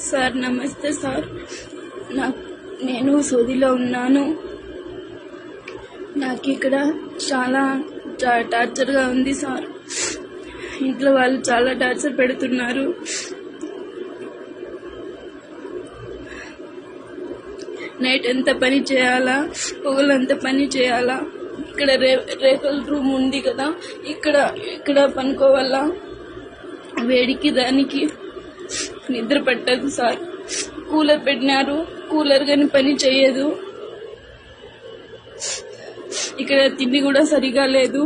Sir నమస్తే sir. నేను సౌదీలో ఉన్నాను. నాకు ఇక్కడ చాలా టార్చర్గా ఉంది సార్. ఇంట్లో వాళ్ళు చాలా టార్చర్ పెడుతున్నారు. నైట్ ఎంత పని చేయాలా, పొగలంత పని చేయాలా. ఇక్కడ రేకుల రూమ్ ఉంది కదా, ఇక్కడ పనుకోవాలా. వేడికి దానికి నిద్ర పట్టదు సార్. కూలర్ పెట్టినారు, కూలర్ కానీ పని చేయదు. ఇక్కడ తిండి కూడా సరిగా లేదు,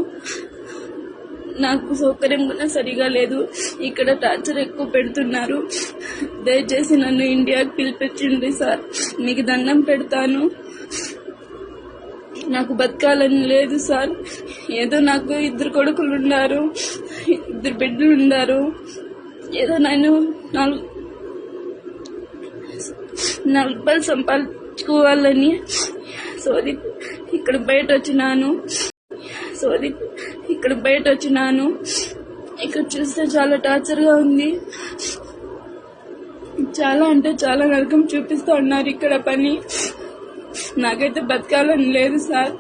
నాకు సౌకర్యం కూడా సరిగా లేదు. ఇక్కడ టార్చర్ ఎక్కువ పెడుతున్నారు. దయచేసి నన్ను ఇండియాకి పిలిపించండి సార్, మీకు దండం పెడతాను. నాకు బతకాలని లేదు సార్. ఏదో నాకు 2 కొడుకులు ఉన్నారు, 2 బిడ్డలు ఉన్నారు. ఏదో నేను 4 రూపాయలు సంపాదించుకోవాలని సోది ఇక్కడ బయట వచ్చినాను. ఇక్కడ చూస్తే చాలా టార్చర్గా ఉంది. చాలా అంటే చాలా నరకం చూపిస్తూ ఉన్నారు ఇక్కడ పని. నాకైతే బతకాలని లేదు సార్,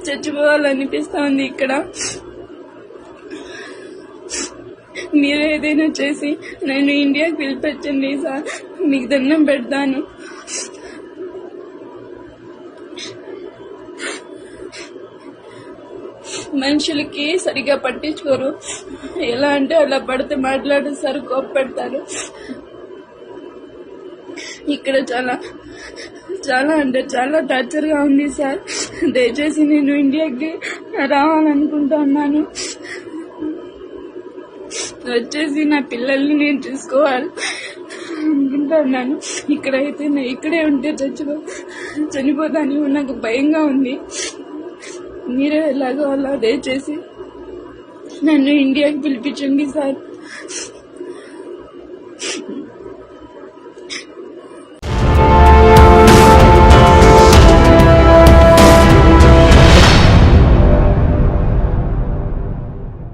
చచ్చిపోవాలనిపిస్తా ఉంది ఇక్కడ. మీరు ఏదైనా చేసి నన్ను ఇండియాకి పిలిపించండి సార్, మీకు దండం పెడతాను. మనుషులకి సరిగా పట్టించుకోరు. ఎలా అంటే అలా పడితే మాట్లాడేస్తారు, కోపపెడతారు. ఇక్కడ చాలా అంటే చాలా టార్చర్గా ఉంది సార్. దయచేసి నేను ఇండియాకి రావాలనుకుంటున్నాను. వచ్చేసి నా పిల్లల్ని నేను చూసుకోవాలి అనుకుంటున్నాను. ఇక్కడే ఉంటే చనిపోతాను, నాకు భయంగా ఉంది. మీరే ఎలాగో అలా దయచేసి నన్ను ఇండియాకి పిలిపించండి సార్.